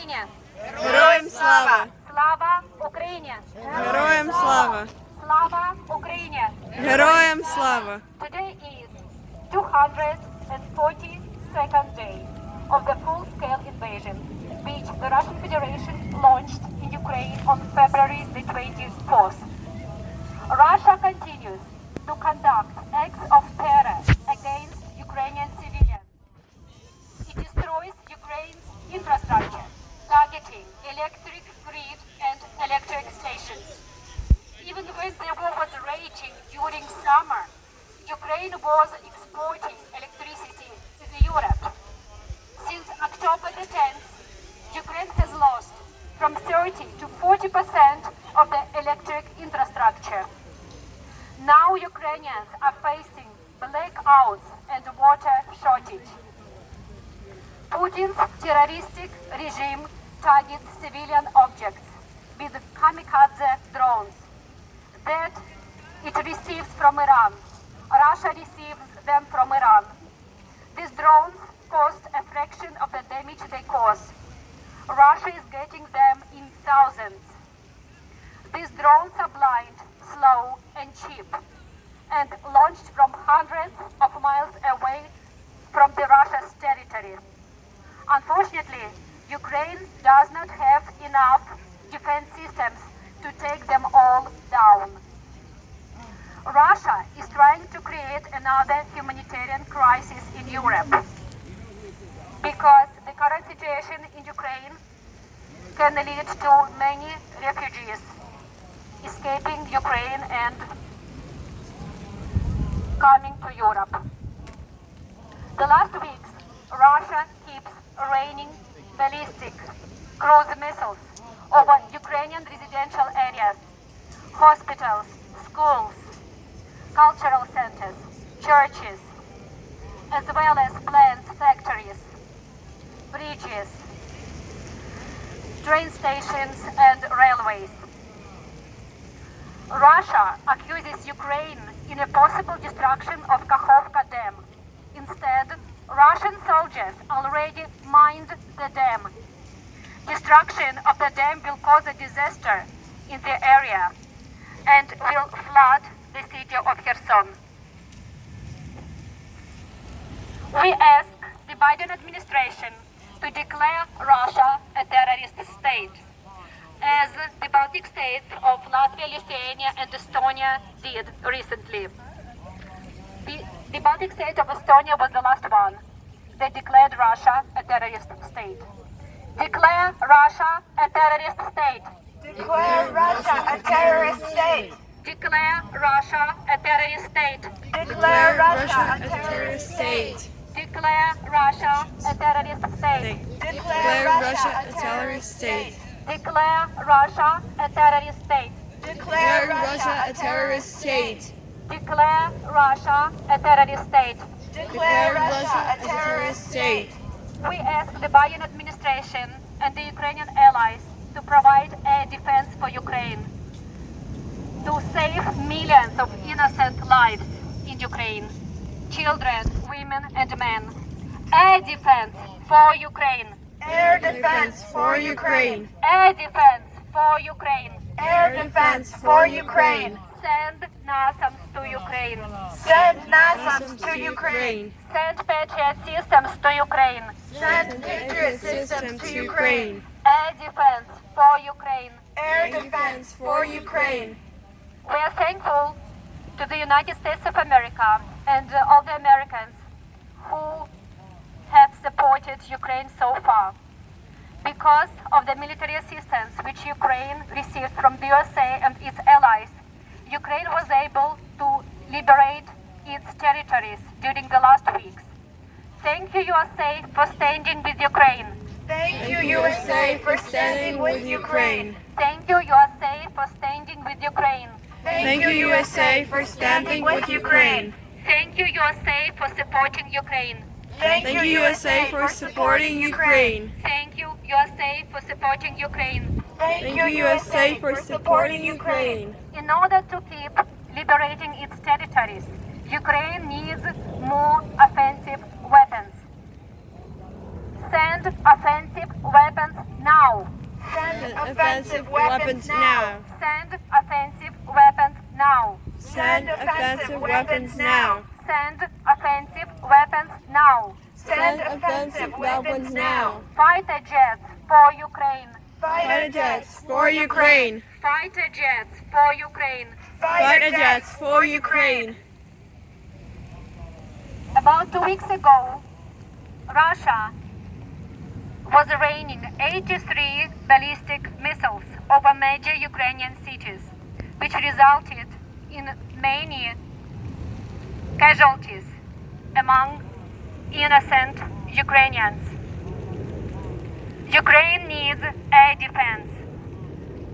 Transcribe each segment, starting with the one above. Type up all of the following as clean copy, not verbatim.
Україні! Героям слава! Слава Україні! Героям слава! Слава Україні! Героям слава! Today is 242nd day of the full-scale invasion, which the Russian Federation launched in Ukraine on February the 24th. Russia continues to conduct acts of terror against Ukrainian civilians. It destroys Ukraine's infrastructure, targeting electric grid and electric stations. Even when the war was raging during summer, Ukraine was exporting electricity to Europe. Since October the 10th, Ukraine has lost from 30 to 40% of the electric infrastructure. Now Ukrainians are facing blackouts and water shortage. Putin's terroristic regime targets civilian objects with kamikaze drones that it receives from Iran. Russia receives them from Iran. These drones cost a fraction of the damage they cause. Russia is getting them in thousands. These drones are blind, slow and cheap, and launched from hundreds of miles away from the Russia's territory. Unfortunately, Ukraine does not have enough defense systems to take them all down. Russia is trying to create another humanitarian crisis in Europe because the current situation in Ukraine can lead to many refugees escaping Ukraine and coming to Europe. The last weeks, Russia keeps raining ballistic cruise missiles over Ukrainian residential areas, hospitals, schools, cultural centers, churches, as well as plants, factories, bridges, train stations and railways. Russia accuses Ukraine in a possible destruction of Kakhovka Dam. Instead, Russian soldiers already mined the dam. Destruction of the dam will cause a disaster in the area and will flood the city of Kherson. We ask the Biden administration to declare Russia a terrorist state, as the Baltic states of Latvia, Lithuania and Estonia did recently. The Baltic state of Estonia was the last one that declared Russia a terrorist state. Declare Russia a terrorist state. Declare Russia a terrorist state. Declare Russia a terrorist state. Declare Russia a terrorist state. Declare Russia a terrorist state. Declare Russia a terrorist state. Declare Russia a terrorist state. Declare Russia a terrorist state. Declare Russia a terrorist state. Declare Russia a terrorist state. We ask the Biden administration and the Ukrainian allies to provide air defense for Ukraine, to save millions of innocent lives in Ukraine, children, women and men. Air defense for Ukraine. Air defense for Ukraine. Air defense for Ukraine. Air defense for Ukraine. Send NASAMS to Ukraine. Send NASAMS to Ukraine. Send Patriot systems to Ukraine. Send Patriot systems to Ukraine. Air defense for Ukraine. Air defense for Ukraine. We are thankful to the United States of America and all the Americans who have supported Ukraine so far. Because of the military assistance which Ukraine received from the USA and its allies, Ukraine was able to liberate its territories during the last weeks. Thank you, USA, for standing with Ukraine. Thank you, USA, for standing with Ukraine. Thank you, USA, for standing with Ukraine. Thank you, USA, for standing with Ukraine. Thank you, USA, for supporting Ukraine. Thank you, USA, for supporting Ukraine. Thank you, USA, for supporting Ukraine. Thank you, USA, for supporting Ukraine. In order to keep liberating its territories, Ukraine needs more offensive weapons. Send offensive weapons now. Send offensive weapons now. Send offensive weapons now. Send offensive weapons now. Send offensive weapons now. Send offensive weapons now. Fighter jets for Ukraine. Fighter jets for Ukraine. Fighter jets for Ukraine. Fighter jets for Ukraine. About 2 weeks ago, Russia was raining 83 ballistic missiles over major Ukrainian cities, which resulted in many casualties among innocent Ukrainians. Ukraine needs air defense.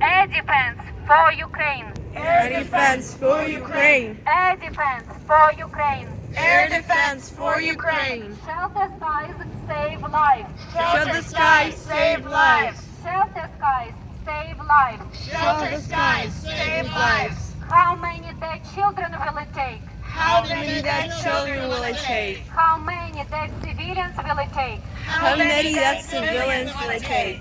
Air defense for Ukraine. Air defense for Ukraine. Air defense for Ukraine. Air defense for Ukraine. Shelter skies save lives. Shelter skies save lives. Shelter skies save lives. Shelter skies save lives. How many dead children will it take? How many dead children will it take? How many dead civilians will it take? How many dead civilians will it take?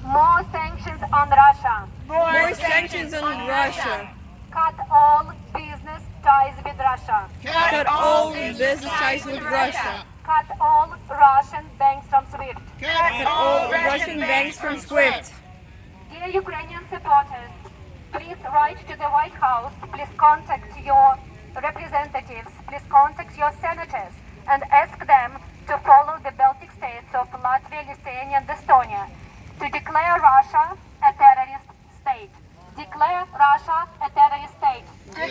More sanctions on Russia. More sanctions on Russia. Cut all business ties with Russia. Cut all business ties with Russia. Cut all Russian banks from SWIFT. Cut all Russian banks from SWIFT. Dear Ukrainian supporters, please write to the White House. Please contact your representatives. Please contact your senators and ask them to follow the Baltic states of Latvia, Lithuania, and Estonia to declare Russia a terrorist state. Declare Russia a terrorist state.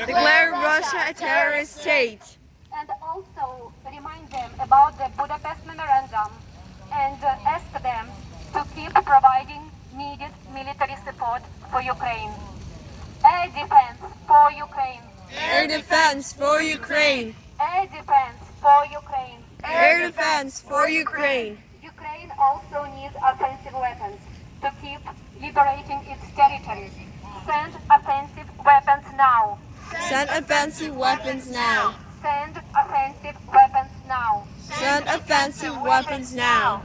Declare Russia a terrorist state. And also remind them about the Budapest Memorandum and ask them to keep providing needed military support for Ukraine. Air defense for Ukraine. Air defense for Ukraine. Air defense for Ukraine. Air defense for Ukraine. Ukraine also needs offensive weapons to keep liberating its territories. Send offensive weapons now. Send offensive weapons now. Send offensive weapons now. Send offensive weapons now.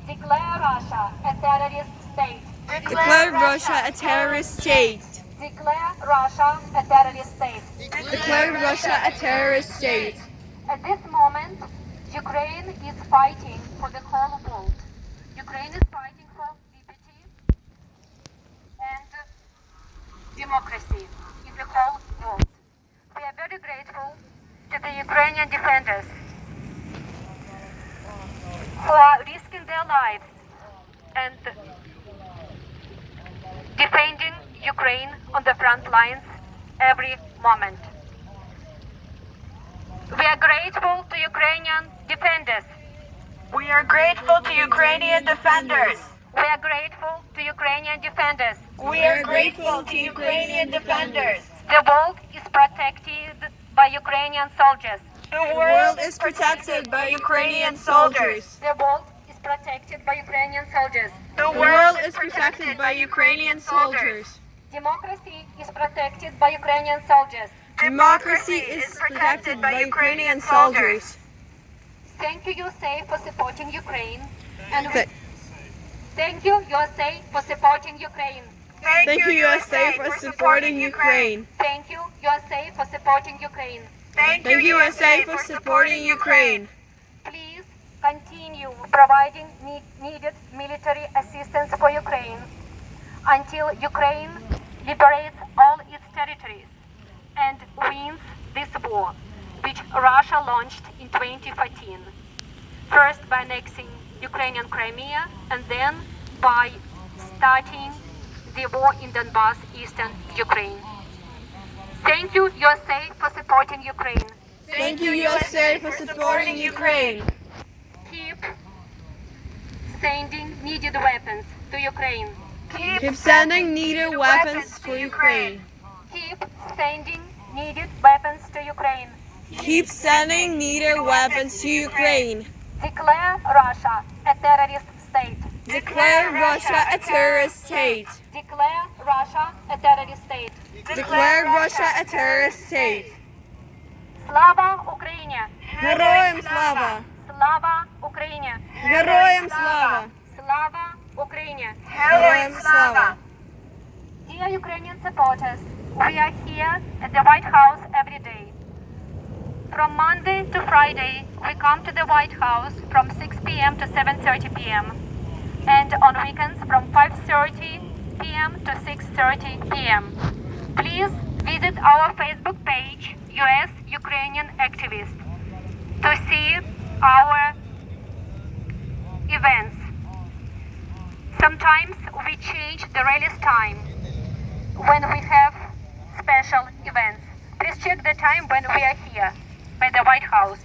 Declare Russia a terrorist state. Declare Russia a terrorist state. Declare Russia a terrorist state. Declare Russia a terrorist state. At this moment, Ukraine is fighting for the whole world. Ukraine is fighting for liberty and democracy in the whole world. We are very grateful to the Ukrainian defenders who are risking their lives and defending Ukraine on the front lines every moment. We are grateful to Ukrainian defenders. We are grateful to Ukrainian defenders. We are grateful to Ukrainian defenders. We are grateful to Ukrainian defenders. The world is protected by Ukrainian soldiers. The world is protected by Ukrainian soldiers. The world is protected by Ukrainian soldiers. The world is protected by Ukrainian soldiers. Democracy is protected by Ukrainian soldiers. Democracy is protected by Ukrainian soldiers. Thank you, USA, for supporting Ukraine. And Th- thank you, USA, for supporting Ukraine. Thank you, USA, for supporting Ukraine. Thank you, USA, for supporting Ukraine. Thank you, USA, for supporting Ukraine. Please continue providing needed military assistance for Ukraine until Ukraine liberates all its territories and wins this war, which Russia launched in 2014. First by annexing Ukrainian Crimea and then by starting the war in Donbass, eastern Ukraine. Thank you, USA, for supporting Ukraine. Thank you, USA, for supporting Ukraine. Keep sending needed weapons to Ukraine. Keep sending needed weapons to Ukraine. Keep sending needed weapons to Ukraine. Keep sending needed weapons to Ukraine. Declare Russia a terrorist state. Declare Russia a terrorist state. Declare Russia a terrorist state. Declare Russia a terrorist state. Слава Україні! Героям слава! Слава Україні! Героям слава! Слава Україні! Героям слава! Dear Ukrainian supporters, we are here at the White House every day. From Monday to Friday, we come to the White House from 6 p.m. to 7:30 p.m. and on weekends from 5:30 p.m. to 6:30 p.m. Please visit our Facebook page, US Ukrainian Activist, to see our events. Sometimes we change the rallies time when we have special events. Please check the time when we are here by the White House.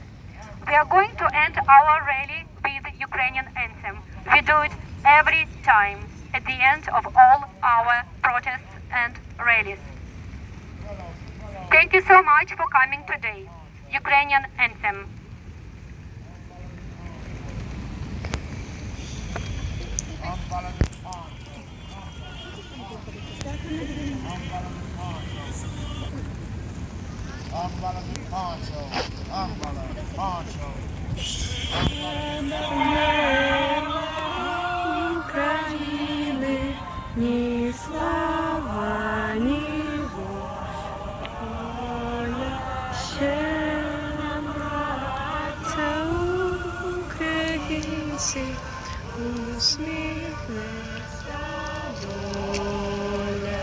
We are going to end our rally with Ukrainian anthem. We do it every time at the end of all our protests and rallies. Thank you so much for coming today. Ukrainian anthem. України, ні слава, ні воля, ще браття українці, усміхнеться доля.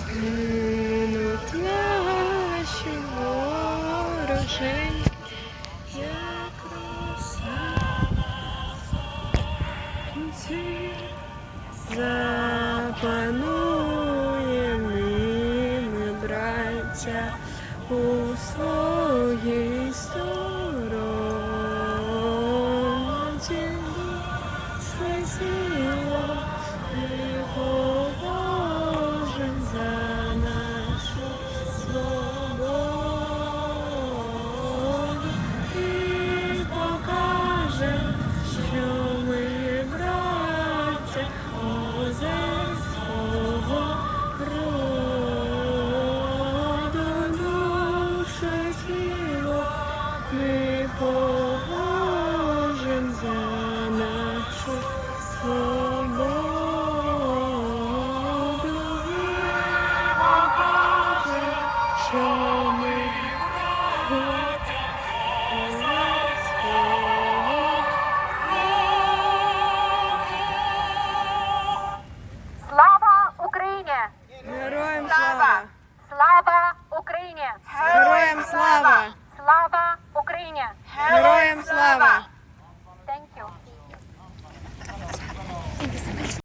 Гинуть наші ворожі, як роса. Запануєм і ми, браття, у своїй сторонці. Сила ми положим за нашу свободу і покажем, що ми браття козацького роду. Душу тіло ми положим за нашу свободу і покажем, що ми Слава Україні! Героям слава! Слава Україні! Героям слава! Слава Україні! Героям слава! Thank you.